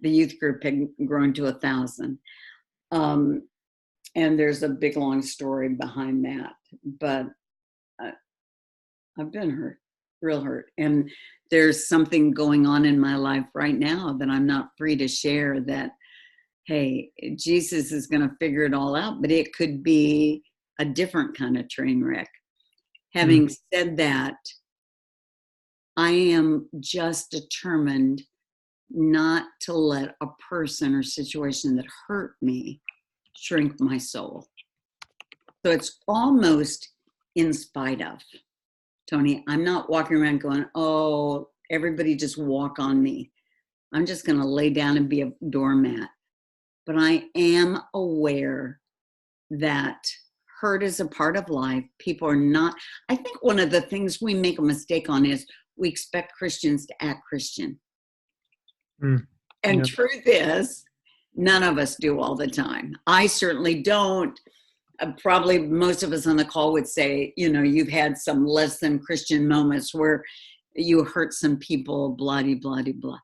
the youth group had grown to 1,000. And there's a big long story behind that, but I've been hurt, real hurt. And there's something going on in my life right now that I'm not free to share, that hey, Jesus is going to figure it all out, but it could be a different kind of train wreck. Having said that, I am just determined not to let a person or situation that hurt me shrink my soul. So it's almost in spite of. Tony, I'm not walking around going, oh, everybody just walk on me. I'm just going to lay down and be a doormat. But I am aware that hurt is a part of life. People are not, I think one of the things we make a mistake on is we expect Christians to act Christian. And Yeah. truth is, none of us do all the time. I certainly don't. Probably most of us on the call would say, you know, you've had some less than Christian moments where you hurt some people, blah, blah, blah, blah.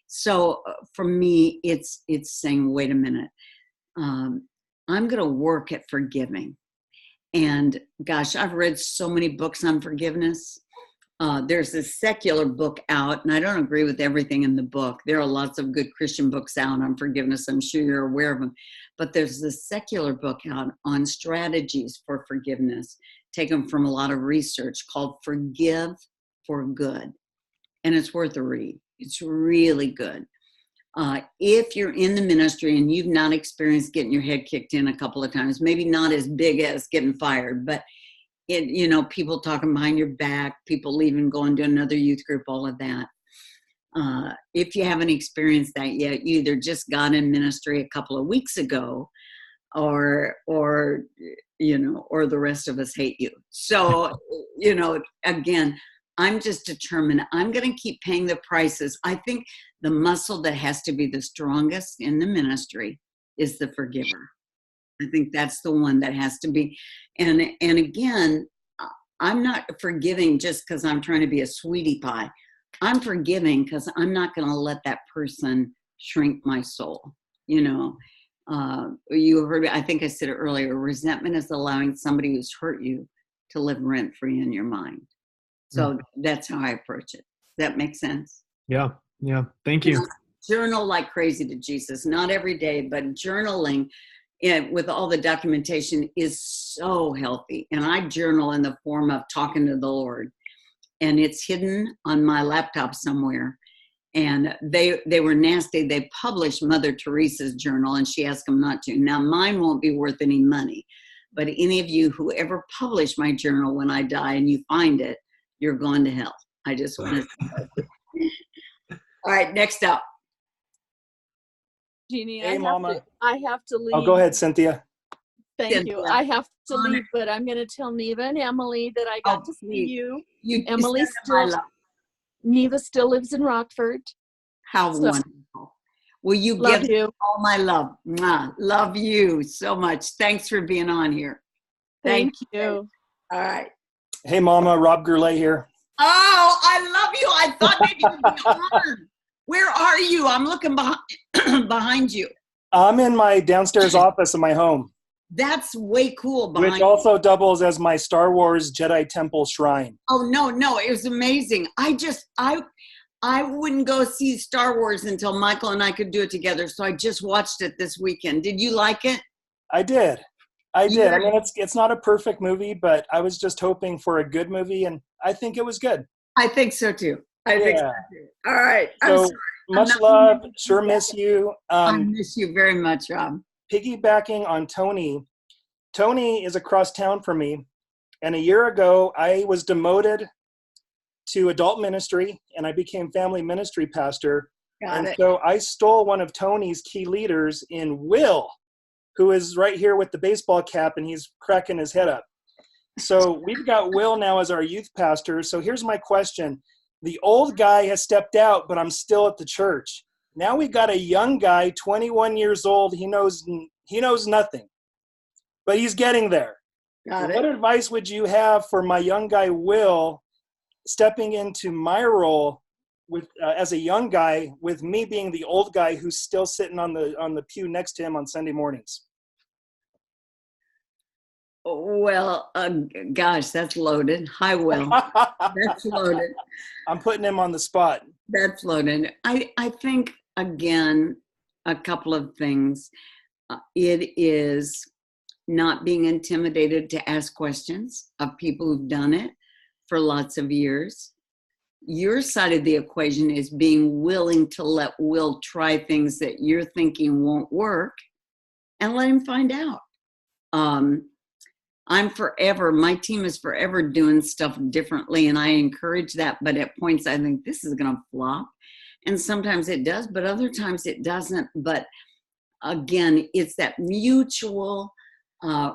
So for me, it's saying, wait a minute, I'm going to work at forgiving. And gosh, I've read so many books on forgiveness. There's a secular book out, and I don't agree with everything in the book. There are lots of good Christian books out on forgiveness. I'm sure you're aware of them. But there's this secular book out on strategies for forgiveness, taken from a lot of research, called Forgive for Good. And it's worth a read. It's really good. If you're in the ministry and you've not experienced getting your head kicked in a couple of times, maybe not as big as getting fired, but you know, people talking behind your back, people leaving, going to another youth group, all of that. If you haven't experienced that yet, you either just got in ministry a couple of weeks ago, or you know, or the rest of us hate you. So, you know, again, I'm just determined I'm going to keep paying the prices. I think the muscle that has to be the strongest in the ministry is the forgiver. I think that's the one that has to be. And again, I'm not forgiving just because I'm trying to be a sweetie pie. I'm forgiving because I'm not going to let that person shrink my soul. You know, you heard, I think I said it earlier, resentment is allowing somebody who's hurt you to live rent free in your mind. So that's how I approach it. That makes sense? Yeah. Yeah. Thank you. Journal like crazy to Jesus. Not every day, but journaling with all the documentation is so healthy. And I journal in the form of talking to the Lord. And it's hidden on my laptop somewhere. And they were nasty. They published Mother Teresa's journal, and she asked them not to. Now, mine won't be worth any money. But any of you who ever publish my journal when I die and you find it, you're going to hell. I just want to say. All right, next up. Jeannie, Hey, Mama. I have to leave. Oh, go ahead, Cynthia. Thank you. I have to leave, but I'm going to tell Neva and Emily that I got to see you. Emily Neva still lives in Rockford. How wonderful. Will you love give you all my love? Mwah. Love you so much. Thanks for being on here. Thank you. All right. Hey, Mama. Rob Gourlay here. Oh, I love you. I thought maybe you'd be on. Where are you? I'm looking behind you. I'm in my downstairs office in my home. That's way cool. Which also doubles as my Star Wars Jedi Temple shrine. Oh, no. It was amazing. I wouldn't go see Star Wars until Michael and I could do it together. So I just watched it this weekend. Did you like it? I did. I mean, it's not a perfect movie, but I was just hoping for a good movie, and I think it was good. I think so too. All right. So much love. Sure miss you. I miss you very much, Rob. Piggybacking on Tony. Tony is across town from me, and a year ago I was demoted to adult ministry, and I became family ministry pastor. So I stole one of Tony's key leaders in Will, who is right here with the baseball cap, and he's cracking his head up. So we've got Will now as our youth pastor. So here's my question. The old guy has stepped out, but I'm still at the church. Now we've got a young guy, 21 years old. He knows nothing, but he's getting there. What advice would you have for my young guy, Will, stepping into my role with as a young guy, with me being the old guy who's still sitting on the pew next to him on Sunday mornings? Well, gosh, that's loaded. Hi, Will. That's loaded. I'm putting him on the spot. That's loaded. I think, again, a couple of things. It is not being intimidated to ask questions of people who've done it for lots of years. Your side of the equation is being willing to let Will try things that you're thinking won't work and let him find out. My team is forever doing stuff differently, and I encourage that, but at points I think this is going to flop. And sometimes it does, but other times it doesn't. But again, it's that mutual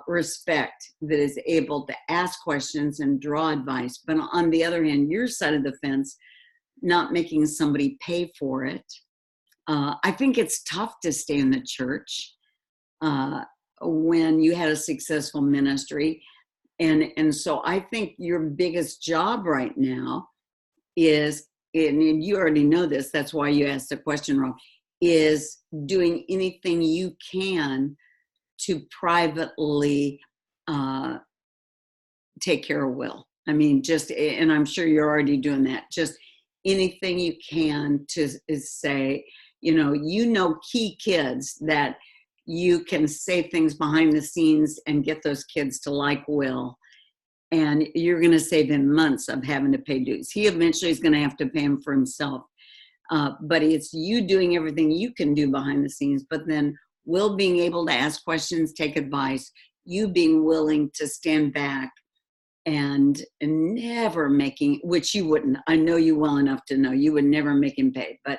respect, that is able to ask questions and draw advice. But on the other hand, your side of the fence, not making somebody pay for it. I think it's tough to stay in the church when you had a successful ministry. And so I think your biggest job right now is, and you already know this, that's why you asked the question, Rob, is doing anything you can to privately take care of Will. I mean, just, and I'm sure you're already doing that, just anything you can to say, you know key kids that you can say things behind the scenes and get those kids to like Will. And you're going to save him months of having to pay dues. He eventually is going to have to pay him for himself. But it's you doing everything you can do behind the scenes, but then Will being able to ask questions, take advice, you being willing to stand back and never making, which you wouldn't, I know you well enough to know you would never make him pay, but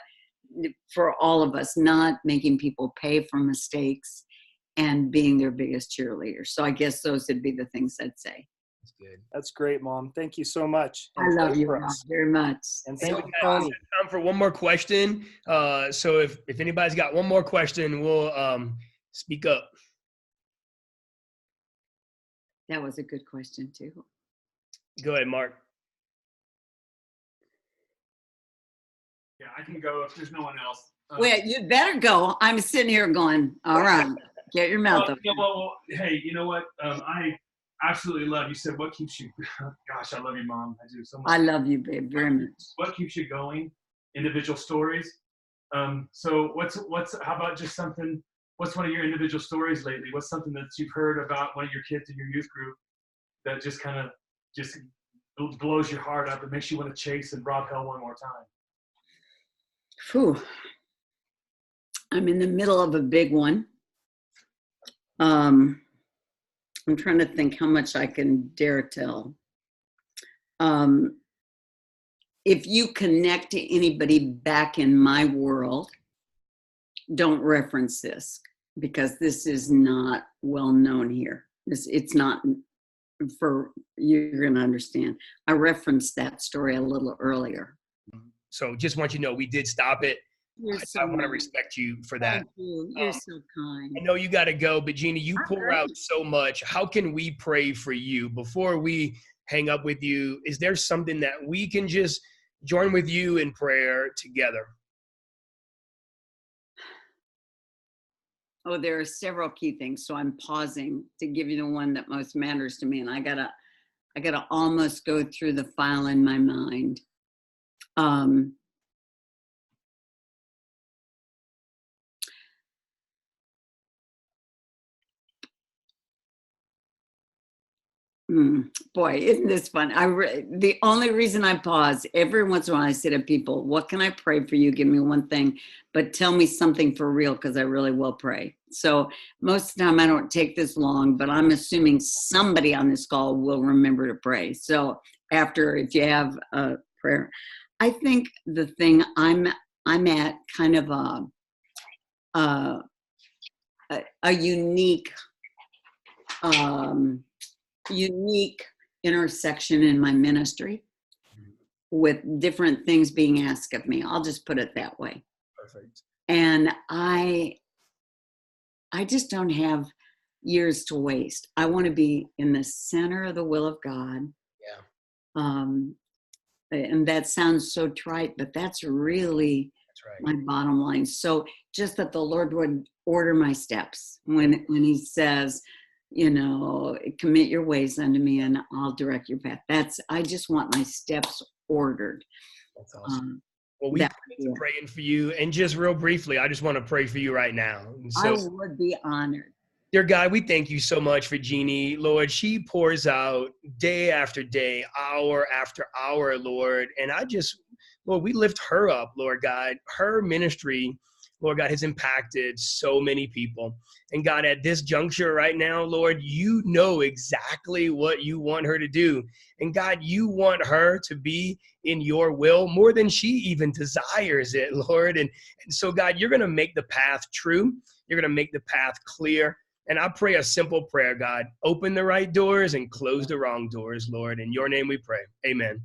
for all of us, not making people pay for mistakes and being their biggest cheerleader. So I guess those would be the things I'd say. That's good. That's great, Mom. Thank you so much. I love you, Rob, very much. And thank you, Tony. Time for one more question. So if anybody's got one more question, we'll speak up. That was a good question too. Go ahead, Mark. Yeah, I can go if there's no one else. Well, you better go. I'm sitting here going, all right, get your mouth open. Hey, you know what? I absolutely love, you said, what keeps you, gosh, I love you, Mom. I do so much. I love you, babe, very much. What keeps you going? Individual stories. So how about just something, what's one of your individual stories lately? What's something that you've heard about one of your kids in your youth group that just kind of just blows your heart up and makes you want to chase and rob hell one more time? Whew. I'm in the middle of a big one. I'm trying to think how much I can dare tell. If you connect to anybody back in my world, don't reference this because this is not well known here. It's not for you're going to understand. I referenced that story a little earlier. So just want you to know, we did stop it. I want to respect you for that. Thank you. You're so kind. I know you got to go, but Jeanne, you pour out so much. How can we pray for you before we hang up with you? Is there something that we can just join with you in prayer together? Oh, there are several key things. So I'm pausing to give you the one that most matters to me. And I gotta almost go through the file in my mind. Boy, isn't this fun? The only reason I pause every once in a while, I say to people, what can I pray for you? Give me one thing, but tell me something for real, because I really will pray. So most of the time I don't take this long, but I'm assuming somebody on this call will remember to pray. So after, if you have a prayer, I think the thing I'm at kind of a unique intersection in my ministry with different things being asked of me. I'll just put it that way. Perfect. And I just don't have years to waste. I want to be in the center of the will of God. Yeah. And that sounds so trite, but that's really my bottom line. So just that the Lord would order my steps when he says, commit your ways unto me and I'll direct your path. I just want my steps ordered. That's awesome. Well, we've been praying for you. And just real briefly, I just want to pray for you right now. So, I would be honored. Dear God, we thank you so much for Jeanne. Lord, she pours out day after day, hour after hour, Lord. And Lord, we lift her up, Lord God. Her ministry, Lord God, has impacted so many people. And God, at this juncture right now, Lord, you know exactly what you want her to do. And God, you want her to be in your will more than she even desires it, Lord. And so, God, you're going to make the path true. You're going to make the path clear. And I pray a simple prayer, God. Open the right doors and close the wrong doors, Lord. In your name we pray. Amen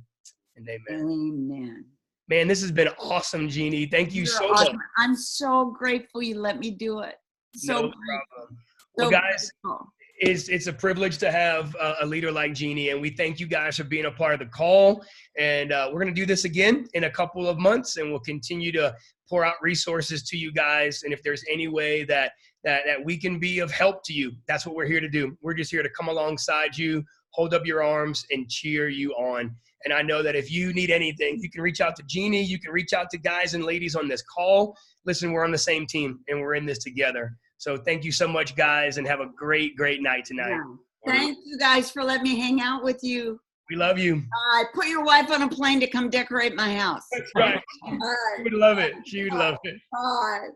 and amen. Amen. Man, this has been awesome, Jeanne. Thank you so awesome. much. I'm so grateful you let me do it. So No problem. Well, guys, it's a privilege to have a leader like Jeanne, and we thank you guys for being a part of the call. And we're going to do this again in a couple of months, and we'll continue to pour out resources to you guys. And if there's any way that we can be of help to you, that's what we're here to do. We're just here to come alongside you, hold up your arms, and cheer you on. And I know that if you need anything, you can reach out to Jeanne. You can reach out to guys and ladies on this call. Listen, we're on the same team, and we're in this together. So thank you so much, guys, and have a great, great night tonight. Yeah. Thank you guys for letting me hang out with you. We love you. Put your wife on a plane to come decorate my house. That's right. She would love it. She would love it. Bye.